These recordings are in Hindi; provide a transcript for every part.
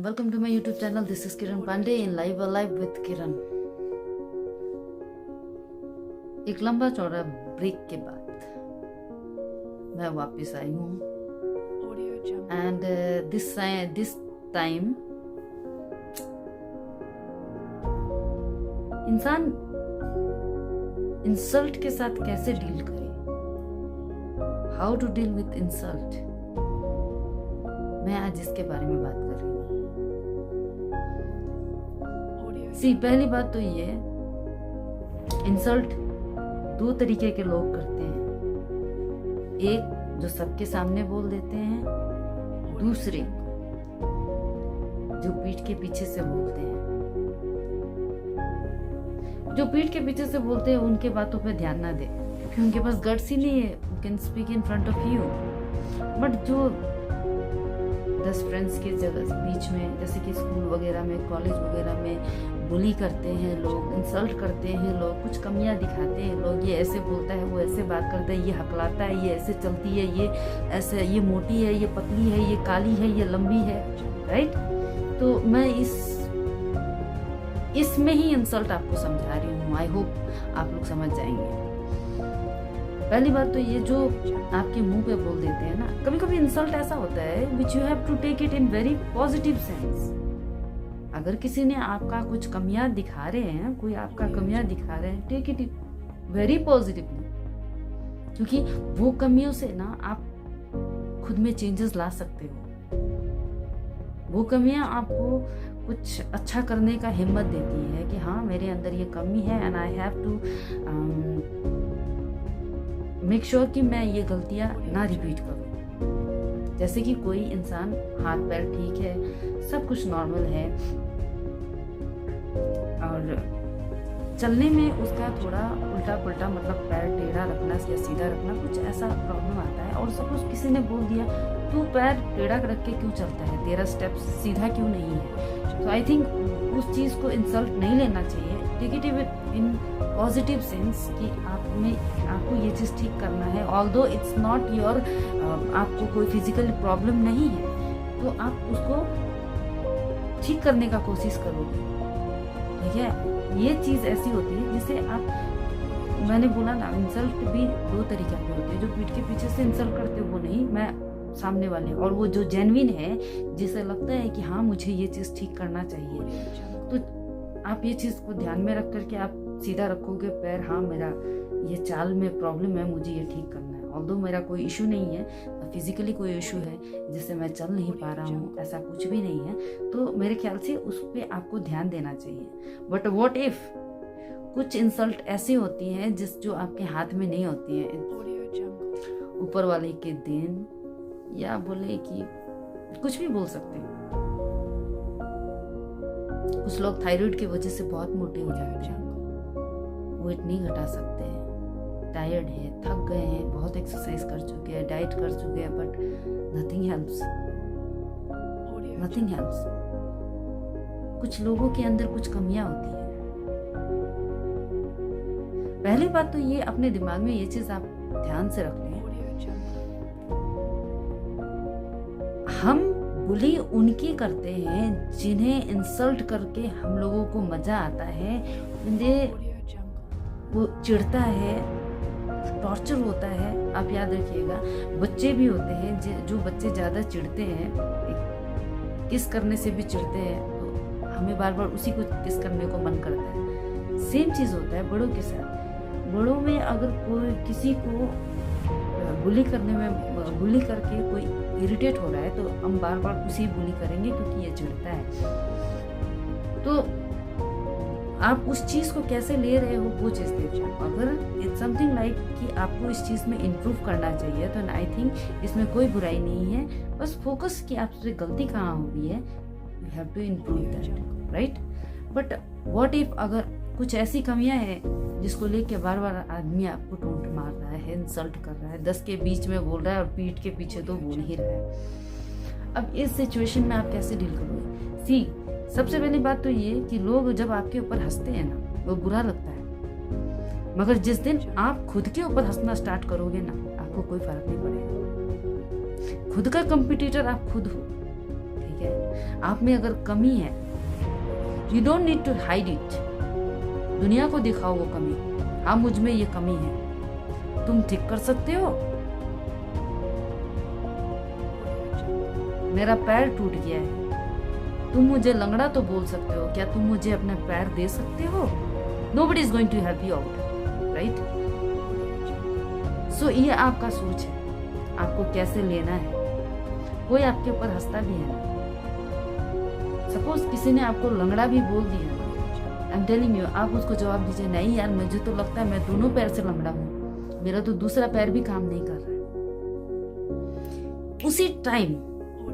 Welcome to my YouTube channel. This is Kiran Pandey in Live Alive with Kiran. एक लंबा चौड़ा ब्रेक के बाद मैं वापस आई हूँ एंड दिस टाइम इंसान इंसल्ट के साथ कैसे डील करे, how to deal with insult, मैं आज इसके बारे में बात कर रही हूँ। पहली बात तो ये, इंसल्ट दो तरीके के लोग करते हैं। एक जो सबके सामने बोल देते हैं, दूसरे जो पीठ के पीछे से बोलते हैं। जो पीठ के पीछे से बोलते हैं उनके बातों पे ध्यान ना दे, क्योंकि उनके पास गट्स ही नहीं है, can speak in front of you. But जो 10 फ्रेंड्स के जगह बीच में, जैसे कि स्कूल वगैरह में, कॉलेज वगैरह में बुली करते हैं लोग, इंसल्ट करते हैं लोग, कुछ कमियां दिखाते हैं लोग, ये ऐसे बोलता है, वो ऐसे बात करता है, ये हकलाता है, ये ऐसे चलती है, ये ऐसे, ये मोटी है, ये पतली है, ये काली है, ये लंबी है, राइट। तो मैं इसमें ही इंसल्ट आपको समझा रही हूँ। आई होप आप लोग समझ जाएंगे। पहली बात तो ये, जो आपके मुंह पे बोल देते हैं ना, कभी कभी इंसल्ट ऐसा होता है which you have to take it in very positive sense. अगर किसी ने आपका कुछ कमियां दिखा रहे हैं, कोई आपका कमियां दिखा रहे हैं, टेक इट वेरी पॉजिटिवली, क्योंकि वो कमियों से ना आप खुद में चेंजेस ला सकते हो। वो कमियां आपको कुछ अच्छा करने का हिम्मत देती है कि हाँ, मेरे अंदर ये कमी है and I have to make sure कि मैं ये गलतियां ना रिपीट करूं। जैसे कि कोई इंसान हाथ पैर ठीक है, सब कुछ नॉर्मल है, और चलने में उसका थोड़ा उल्टा पुल्टा, मतलब पैर टेढ़ा रखना या सीधा रखना, कुछ ऐसा प्रॉब्लम आता है, और सपोज किसी ने बोल दिया तू पैर टेढ़ा रख के क्यों चलता है, तेरा स्टेप सीधा क्यों नहीं है। तो आई थिंक उस चीज को इंसल्ट नहीं लेना चाहिए, take it in positive sense कि आपको ये चीज ठीक करना है। ऑल्दो इट्स नॉट योर, आपको कोई फिजिकल प्रॉब्लम नहीं है, तो आप उसको ठीक करने का कोशिश करोगे, ठीक है। ये चीज ऐसी होती है जिसे आप, मैंने बोला ना, इंसल्ट भी दो तरीके के होते हैं। जो पीठ के पीछे से इंसल्ट करते वो नहीं, मैं सामने वाले, और वो जो जेन्युइन है, जिसे लगता है कि हाँ मुझे ये चीज ठीक करना चाहिए, तो आप ये चीज को ध्यान में रख करके आप सीधा रखोगे पैर, हाँ मेरा ये चाल में प्रॉब्लम है, मुझे ये ठीक करना है। ऑल्दो मेरा कोई इशू नहीं है, फिजिकली कोई इशू है जिससे मैं चल नहीं पा रहा हूँ, ऐसा कुछ भी नहीं है, तो मेरे ख्याल से उस पर आपको ध्यान देना चाहिए। बट व्हाट इफ कुछ इंसल्ट ऐसी होती हैं जो आपके हाथ में नहीं होती है, ऊपर वाले के दिन, या बोले कि कुछ भी बोल सकते हैं। कुछ लोग थायराइड की वजह से बहुत मोटे हो जाते हैं, वेट नहीं घटा सकते हैं, टायर्ड है, थक गए हैं, बहुत एक्सरसाइज कर चुके हैं, डाइट कर चुके हैं, बट नथिंग हेल्प्स। कुछ लोगों के अंदर कुछ कमियां होती है। पहली बात तो ये, अपने दिमाग में ये चीज आप ध्यान से रख लें, हम बुली उनकी करते हैं जिन्हें इंसल्ट करके हम लोगों को मजा आता है, वो चिढ़ता है, टॉर्चर होता है। आप याद रखिएगा, बच्चे भी होते हैं जो बच्चे ज्यादा चिढ़ते हैं, किस करने से भी चिढ़ते हैं, तो हमें बार बार उसी को किस करने को मन करता है। सेम चीज होता है बड़ों के साथ। बड़ों में अगर कोई किसी को बुली करके कोई इरिटेट हो रहा है, तो हम बार बार उसी बुली करेंगे क्योंकि ये चिढ़ता है। तो आप उस चीज को कैसे ले रहे हो वो चीज देखो। अगर इट्स समथिंग लाइक कि आपको इस चीज में इम्प्रूव करना चाहिए, तो आई थिंक इसमें कोई बुराई नहीं है। बस फोकस कि आपसे गलती कहाँ हो रही है, you have to improve that, right. But what if अगर कुछ ऐसी कमियां हैं जिसको लेके बार बार आदमी आपको टोंट मार रहा है, इंसल्ट कर रहा है, 10 के बीच में बोल रहा है और पीठ के पीछे तो बोल ही रहा है। अब इस सिचुएशन में आप कैसे डील करोगे? सबसे पहली बात तो ये कि लोग जब आपके ऊपर हंसते हैं ना, वो बुरा लगता है, मगर जिस दिन आप खुद के ऊपर हंसना स्टार्ट करोगे ना, आपको कोई फर्क नहीं पड़ेगा। खुद का कंपटीटर आप खुद हो, ठीक है। आप में अगर कमी है, you don't need to hide it. दुनिया को दिखाओ वो कमी, हाँ मुझ में ये कमी है, तुम ठीक कर सकते हो। मेरा पैर टूट गया है, तुम मुझे लंगड़ा तो बोल सकते हो, क्या तुम मुझे अपने पैर दे सकते हो? Nobody is going to help you out, right? So ये आपका सोच है, आपको कैसे लेना है। कोई आपके ऊपर हंसता भी है ना, सपोज किसी ने आपको लंगड़ा भी बोल दिया, आई एम टेलिंग यू, आप उसको जवाब दीजिए, नहीं यार मुझे तो लगता है मैं दोनों पैर से लंगड़ा हूँ, मेरा तो दूसरा पैर भी काम नहीं कर रहा है।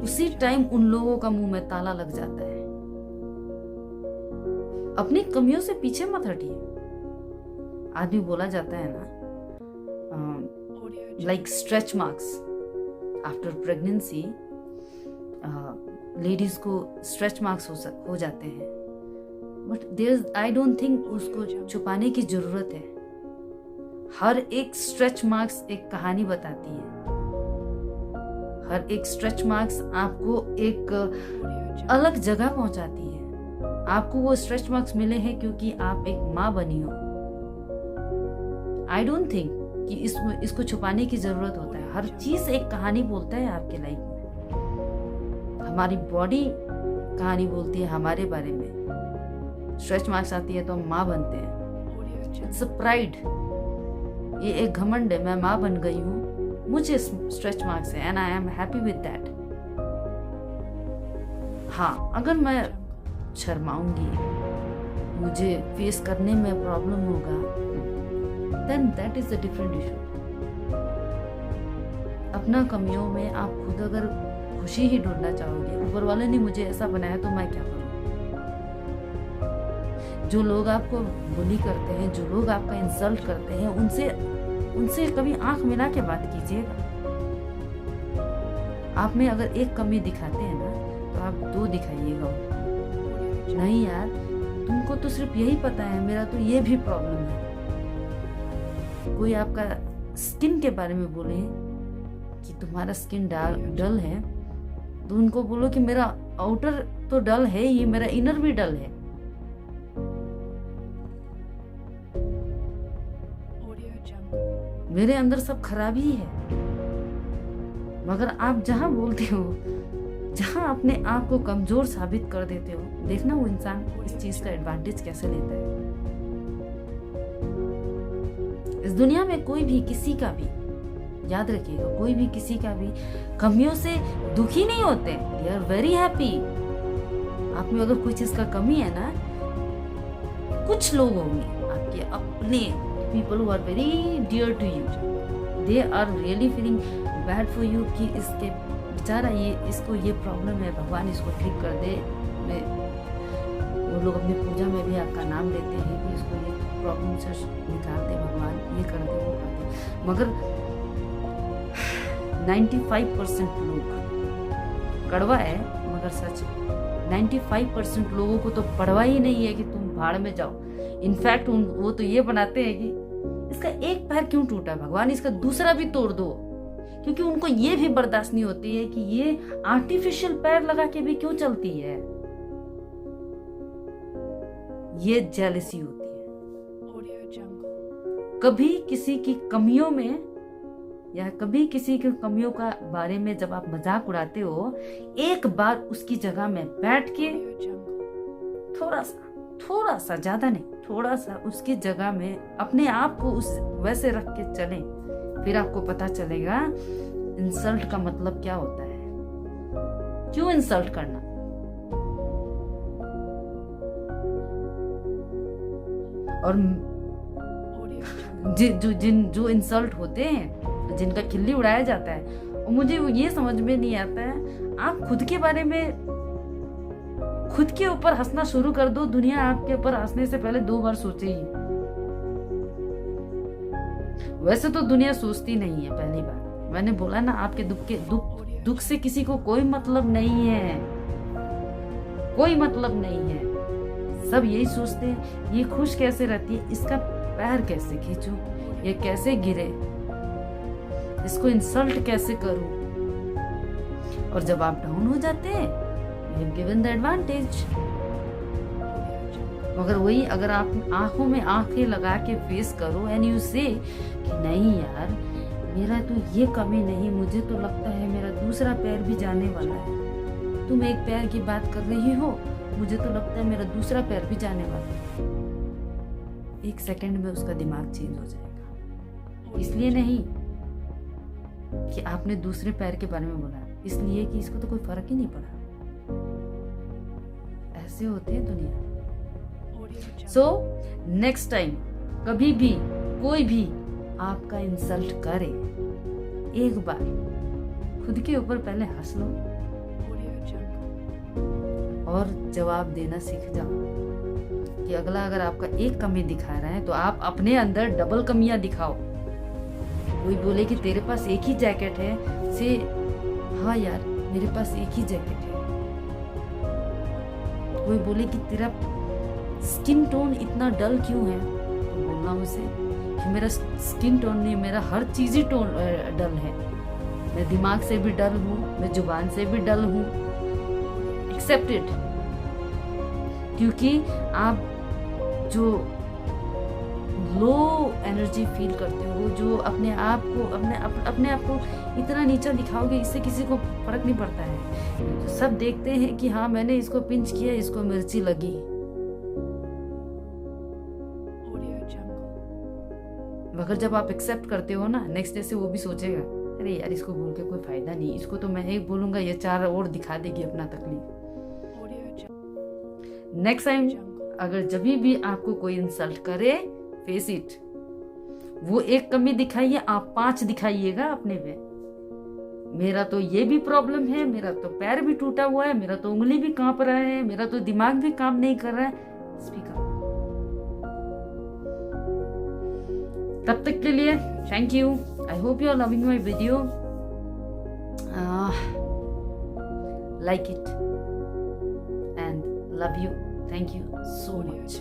उसी टाइम उन लोगों का मुंह में ताला लग जाता है। अपनी कमियों से पीछे मत हटिए। आदमी बोला जाता है ना, like stretch marks after pregnancy, ladies को स्ट्रेच मार्क्स हो जाते हैं, बट आई डोंट थिंक उसको छुपाने की जरूरत है। हर एक स्ट्रेच मार्क्स एक कहानी बताती है। हर एक स्ट्रेच मार्क्स आपको एक अलग जगह पहुंचाती है। आपको वो स्ट्रेच मार्क्स मिले हैं क्योंकि आप एक माँ बनी हो। आई डोंट थिंक कि इसको छुपाने की जरूरत होता है। हर चीज एक कहानी बोलता है आपके लाइफ में। हमारी बॉडी कहानी बोलती है हमारे बारे में। स्ट्रेच मार्क्स आती है तो हम माँ बनते हैं। इट्स अ प्राइड, ये एक घमंड है, मैं माँ बन गई हूँ, मुझे स्ट्रेच मार्क्स है and I am happy with that. हाँ, अगर मैं शर्माऊंगी, मुझे फेस करने में प्रॉब्लम होगा, then that is a different issue. अपना कमियों में आप खुद अगर खुशी ही ढूंढना चाहोगे, ऊपर वाले ने मुझे ऐसा बनाया तो मैं क्या करूं। जो लोग आपको बुली करते हैं, जो लोग आपका इंसल्ट करते हैं, उनसे कभी आंख मिला के बात कीजिएगा। आप में अगर एक कमी दिखाते हैं ना, तो आप दो दिखाइएगा। नहीं यार, तुमको तो सिर्फ यही पता है, मेरा तो ये भी प्रॉब्लम है। कोई आपका स्किन के बारे में बोले कि तुम्हारा स्किन डल है, तो उनको बोलो कि मेरा आउटर तो डल है ही, मेरा इनर भी डल है। मेरे अंदर सब खराबी है। मगर आप जहां बोलते हो, जहां अपने आप को कमजोर साबित कर देते हो, देखना वो इंसान इस चीज का एडवांटेज कैसे लेता है। इस दुनिया में कोई भी किसी का भी, याद रखिएगा, कोई भी किसी का भी कमियों से दुखी नहीं होते। They are very happy. आप में अगर कोई चीज का कमी है ना, कुछ लोग होंगे आपके अपने, people who are very dear to you, they are really feeling bad for you कि इसके बेचारा इसको ये प्रॉब्लम है, भगवान इसको ठीक कर दे। वो लोग अपनी पूजा में भी आपका नाम लेते हैं कि इसको ये प्रॉब्लम से निकाल दे भगवान, ये कर दे, वो कर दे। मगर 95% लोग, कड़वा है मगर सच, 95% लोगों को तो परवाह ही नहीं है कि तुम भाड़ में जाओ। इनफैक्ट वो तो ये बनाते हैं कि इसका एक पैर क्यों टूटा भगवान, इसका दूसरा भी तोड़ दो। क्योंकि उनको ये भी बर्दाश्त नहीं होती है कि ये आर्टिफिशियल पैर लगा के भी क्यों चलती है। ये जेलसी होती है। कभी किसी की कमियों में या कभी किसी की कमियों का बारे में जब आप मजाक उड़ाते हो, एक बार उसकी जगह में बैठ के थोड़ा सा, ज्यादा नहीं, थोड़ा सा उसकी जगह में अपने आप को उस वैसे रख के चलें, फिर आपको पता चलेगा इंसल्ट का मतलब क्या होता है। क्यों इंसल्ट करना। और जो इंसल्ट होते हैं, जिनका खिल्ली उड़ाया जाता है, और मुझे ये समझ में नहीं आता है, आप खुद के बारे में खुद के ऊपर हंसना शुरू कर दो, दुनिया आपके ऊपर हंसने से पहले 2 बार सोचेगी। वैसे तो दुनिया सोचती नहीं है। पहली बात मैंने बोला ना, आपके दुख से किसी को कोई मतलब नहीं है, कोई मतलब नहीं है। सब यही सोचते हैं ये खुश कैसे रहती है, इसका पैर कैसे खींचूं, ये कैसे गिरे, इसको इंसल्ट कैसे करूं। और जब आप डाउन हो जाते हैं, हैव गिवन द एडवांटेज। मगर वही अगर आप आंखों में आंखें लगा के फेस करो एंड यू से कि नहीं यार मेरा तो ये कमी नहीं, मुझे तो लगता है मेरा दूसरा पैर भी जाने वाला है। तुम एक पैर की बात कर रही हो, मुझे तो लगता है मेरा दूसरा पैर भी जाने वाला है। एक सेकंड में उसका दिमाग चेंज हो जाएगा। इसलिए नहीं कि आपने दूसरे पैर के बारे में बोला, इसलिए कि इसको तो कोई फर्क ही नहीं पड़ा। ऐसे होते हैं दुनिया। सो नेक्स्ट टाइम कभी भी कोई भी आपका इंसल्ट करे, एक बार खुद के ऊपर पहले हंस लो और जवाब देना सीख जाओ कि अगला अगर आपका एक कमी दिखा रहा है तो आप अपने अंदर डबल कमियां दिखाओ। कोई बोले कि तेरे पास एक ही जैकेट है, से हाँ यार मेरे पास एक ही जैकेट है। कोई बोले कि तेरा स्किन टोन इतना डल क्यों है, तो बोलना उसे कि मेरा स्किन टोन नहीं, मेरा हर चीज ही टोन डल है। मैं दिमाग से भी डल हूँ, मैं जुबान से भी डल हूँ। Accept it. क्योंकि आप जो लो एनर्जी फील करते हो, जो अपने आप को इतना नीचा दिखाओगे, इससे किसी को फर्क नहीं पड़ता है। तो सब देखते हैं कि हाँ मैंने इसको पिंच किया, इसको मिर्ची लगी। मगर जब आप एक्सेप्ट करते हो ना, नेक्स्ट डे से वो भी सोचेगा अरे यार इसको बोल के कोई फायदा नहीं, इसको तो मैं एक बोलूंगा ये चार और दिखा देगी अपना तकलीफ। नेक्स्ट टाइम अगर जब भी आपको कोई इंसल्ट करे, फेस इट। वो एक कमी दिखाइए, आप 5 दिखाइएगा अपने पे। मेरा तो ये भी प्रॉब्लम है, मेरा तो पैर भी टूटा हुआ है, मेरा तो उंगली भी कांप रहा है, मेरा तो दिमाग भी काम नहीं कर रहा है। Speak up. तब तक के लिए thank you. I hope you are loving my video. Like it and love you. Thank you so much.